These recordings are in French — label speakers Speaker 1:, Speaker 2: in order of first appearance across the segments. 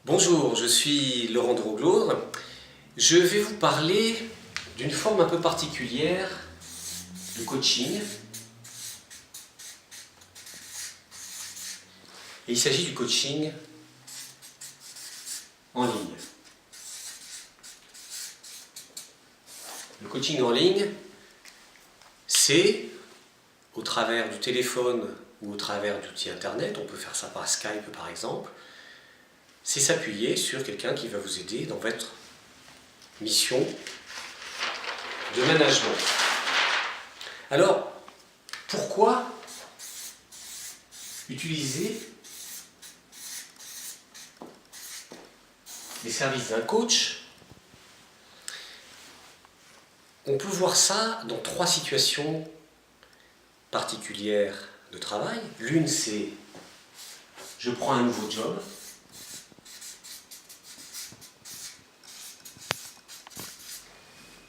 Speaker 1: Bonjour, je suis Laurent Droglo. Je vais vous parler d'une forme un peu particulière de coaching. Et il s'agit du coaching en ligne. Le coaching en ligne, c'est au travers du téléphone ou au travers d'outils internet, on peut faire ça par Skype par exemple, c'est s'appuyer sur quelqu'un qui va vous aider dans votre mission de management. Alors, pourquoi utiliser les services d'un coach? On peut voir ça dans trois situations particulières de travail. L'une, c'est je prends un nouveau job.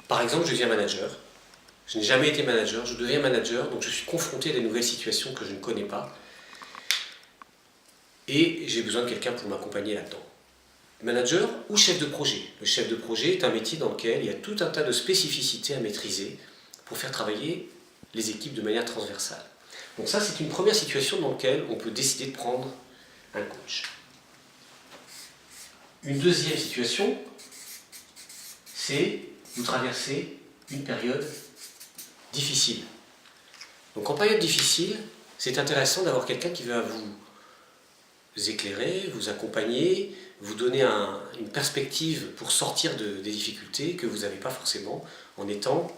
Speaker 1: Par exemple, je deviens manager. Je n'ai jamais été manager, je deviens manager, donc je suis confronté à des nouvelles situations que je ne connais pas. Et j'ai besoin de quelqu'un pour m'accompagner là-dedans. Manager ou chef de projet. Le chef de projet est un métier dans lequel il y a tout un tas de spécificités à maîtriser pour faire travailler les équipes de manière transversale. Donc ça, c'est une première situation dans laquelle on peut décider de prendre un coach. Une deuxième situation, c'est vous traversez une période difficile. Donc en période difficile, c'est intéressant d'avoir quelqu'un qui va vous éclairer, vous accompagner, vous donner une perspective pour sortir des difficultés que vous n'avez pas forcément en étant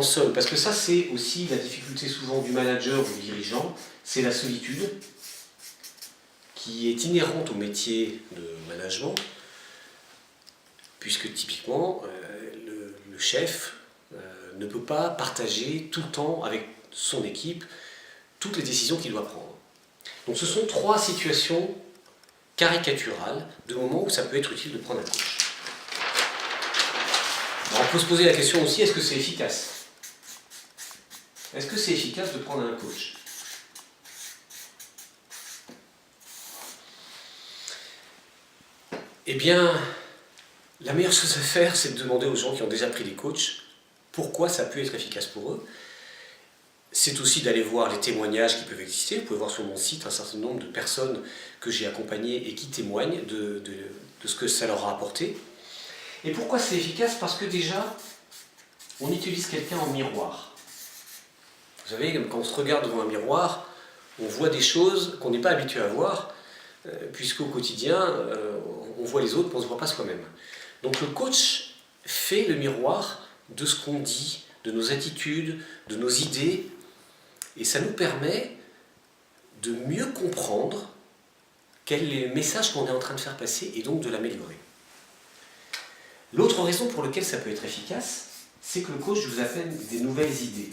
Speaker 1: seul. Parce que ça, c'est aussi la difficulté souvent du manager ou du dirigeant, c'est la solitude qui est inhérente au métier de management, puisque typiquement, le chef ne peut pas partager tout le temps avec son équipe toutes les décisions qu'il doit prendre. Donc ce sont trois situations caricaturales de moments où ça peut être utile de prendre un coach. Alors on peut se poser la question aussi, est-ce que c'est efficace? Est-ce que c'est efficace de prendre un coach? Eh bien, la meilleure chose à faire, c'est de demander aux gens qui ont déjà pris des coachs pourquoi ça peut être efficace pour eux. C'est aussi d'aller voir les témoignages qui peuvent exister. Vous pouvez voir sur mon site un certain nombre de personnes que j'ai accompagnées et qui témoignent de ce que ça leur a apporté. Et pourquoi c'est efficace? Parce que déjà, on utilise quelqu'un en miroir. Vous savez, quand on se regarde devant un miroir, on voit des choses qu'on n'est pas habitué à voir, puisqu'au quotidien, on voit les autres, mais on ne se voit pas soi-même. Donc le coach fait le miroir de ce qu'on dit, de nos attitudes, de nos idées, et ça nous permet de mieux comprendre quel est le message qu'on est en train de faire passer et donc de l'améliorer. L'autre raison pour laquelle ça peut être efficace, c'est que le coach vous amène des nouvelles idées.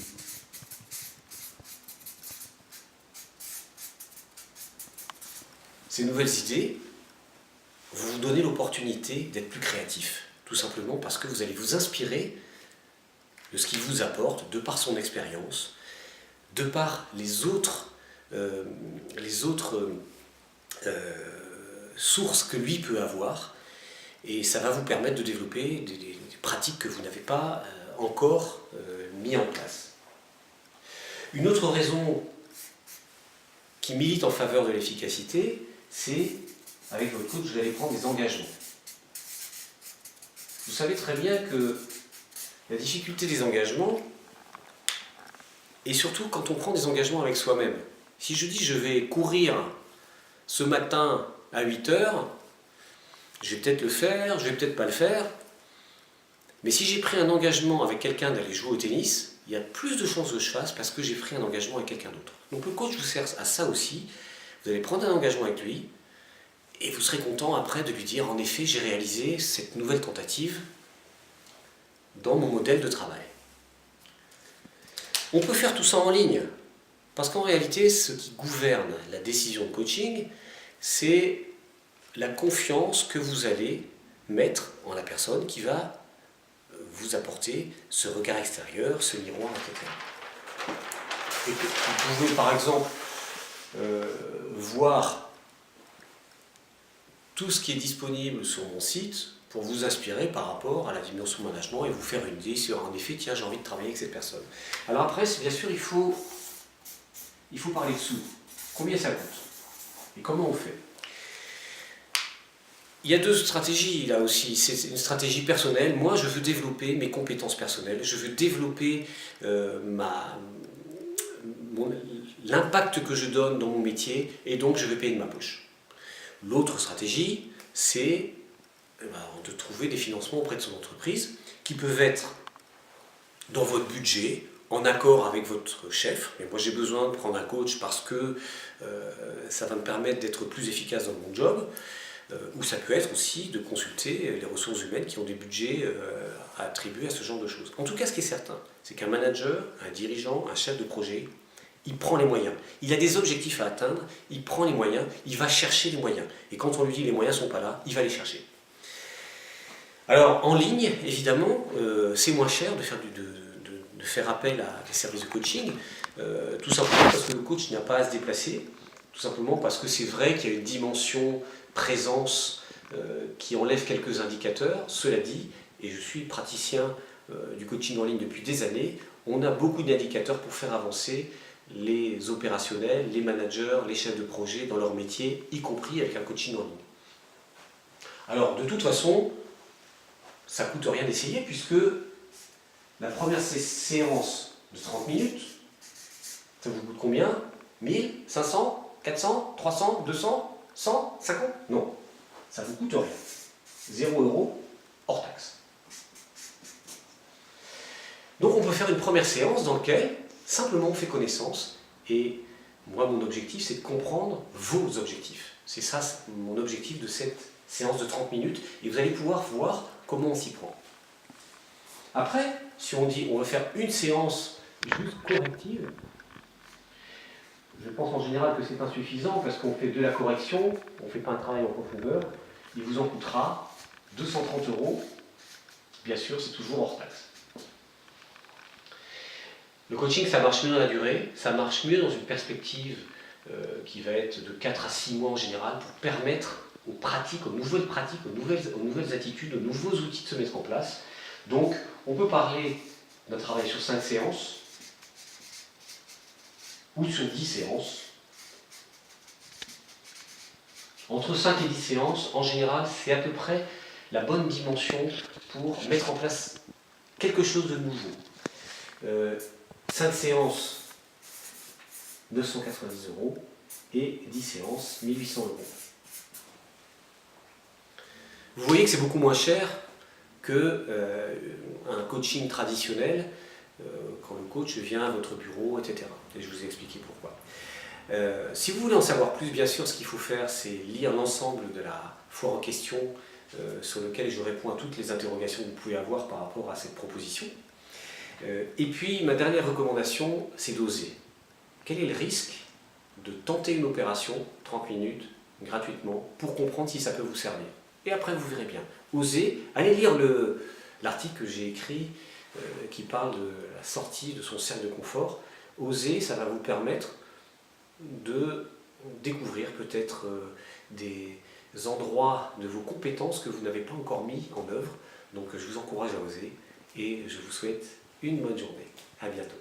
Speaker 1: Ces nouvelles idées vont vous donner l'opportunité d'être plus créatif, tout simplement parce que vous allez vous inspirer de ce qu'il vous apporte, de par son expérience, de par les autres sources que lui peut avoir, et ça va vous permettre de développer des pratiques que vous n'avez pas encore mis en place. Une autre raison qui milite en faveur de l'efficacité, c'est avec votre coach, vous allez prendre des engagements. Vous savez très bien que la difficulté des engagements, et surtout quand on prend des engagements avec soi-même. Si je dis je vais courir ce matin à 8h, je vais peut-être le faire, je vais peut-être pas le faire, mais si j'ai pris un engagement avec quelqu'un d'aller jouer au tennis, il y a plus de chances que je fasse parce que j'ai pris un engagement avec quelqu'un d'autre. Donc le coach vous sert à ça aussi. Vous allez prendre un engagement avec lui et vous serez content après de lui dire en effet j'ai réalisé cette nouvelle tentative dans mon modèle de travail. On peut faire tout ça en ligne, parce qu'en réalité, ce qui gouverne la décision de coaching, c'est la confiance que vous allez mettre en la personne qui va vous apporter ce regard extérieur, ce miroir, etc. Et vous pouvez par exemple voir tout ce qui est disponible sur mon site pour vous inspirer par rapport à la dimension management et vous faire une idée sur en effet, tiens, j'ai envie de travailler avec cette personne. Alors après, bien sûr, il faut parler de sous. Combien ça coûte? Et comment on fait? Il y a deux stratégies là aussi. C'est une stratégie personnelle. Moi, je veux développer mes compétences personnelles. Je veux développer l'impact que je donne dans mon métier et donc je vais payer de ma poche. L'autre stratégie, c'est de trouver des financements auprès de son entreprise qui peuvent être dans votre budget, en accord avec votre chef. Mais moi j'ai besoin de prendre un coach parce que ça va me permettre d'être plus efficace dans mon job. Ou ça peut être aussi de consulter les ressources humaines qui ont des budgets à attribuer à ce genre de choses. En tout cas, ce qui est certain, c'est qu'un manager, un dirigeant, un chef de projet, il prend les moyens. Il a des objectifs à atteindre, il prend les moyens, il va chercher les moyens. Et quand on lui dit les moyens ne sont pas là, il va les chercher. Alors, en ligne, évidemment, c'est moins cher de faire appel à des services de coaching, tout simplement parce que le coach n'a pas à se déplacer, tout simplement parce que c'est vrai qu'il y a une dimension présence qui enlève quelques indicateurs. Cela dit, et je suis praticien du coaching en ligne depuis des années, on a beaucoup d'indicateurs pour faire avancer les opérationnels, les managers, les chefs de projet dans leur métier, y compris avec un coaching en ligne. Alors, de toute façon, ça ne coûte rien d'essayer puisque la première séance de 30 minutes, ça vous coûte combien? 1000, 500, 400, 300, 200, 100, 50? Non, ça ne vous coûte rien. 0 € hors taxe. Donc on peut faire une première séance dans laquelle simplement on fait connaissance et moi mon objectif c'est de comprendre vos objectifs. C'est ça mon objectif de cette séance de 30 minutes et vous allez pouvoir voir comment on s'y prend. Après, si on dit on va faire une séance juste corrective, je pense en général que c'est insuffisant parce qu'on fait de la correction, on ne fait pas un travail en profondeur, il vous en coûtera 230 €, bien sûr c'est toujours hors taxe. Le coaching ça marche mieux dans la durée, ça marche mieux dans une perspective qui va être de 4 à 6 mois en général pour permettre aux nouvelles attitudes, aux nouveaux outils de se mettre en place. Donc on peut parler d'un travail sur 5 séances, ou sur 10 séances. Entre 5 et 10 séances, en général, c'est à peu près la bonne dimension pour mettre en place quelque chose de nouveau. 5 séances, 990 € et 10 séances, 1800 €. Vous voyez que c'est beaucoup moins cher qu'un coaching traditionnel quand le coach vient à votre bureau, etc. Et je vous ai expliqué pourquoi. Si vous voulez en savoir plus, bien sûr, ce qu'il faut faire, c'est lire l'ensemble de la foire en question sur lequel je réponds à toutes les interrogations que vous pouvez avoir par rapport à cette proposition. Et puis, ma dernière recommandation, c'est d'oser. Quel est le risque de tenter une opération, 30 minutes, gratuitement, pour comprendre si ça peut vous servir? Et après, vous verrez bien. Osez, allez lire l'article que j'ai écrit qui parle de la sortie de son cercle de confort. Osez, ça va vous permettre de découvrir peut-être des endroits de vos compétences que vous n'avez pas encore mis en œuvre. Donc je vous encourage à oser et je vous souhaite une bonne journée. À bientôt.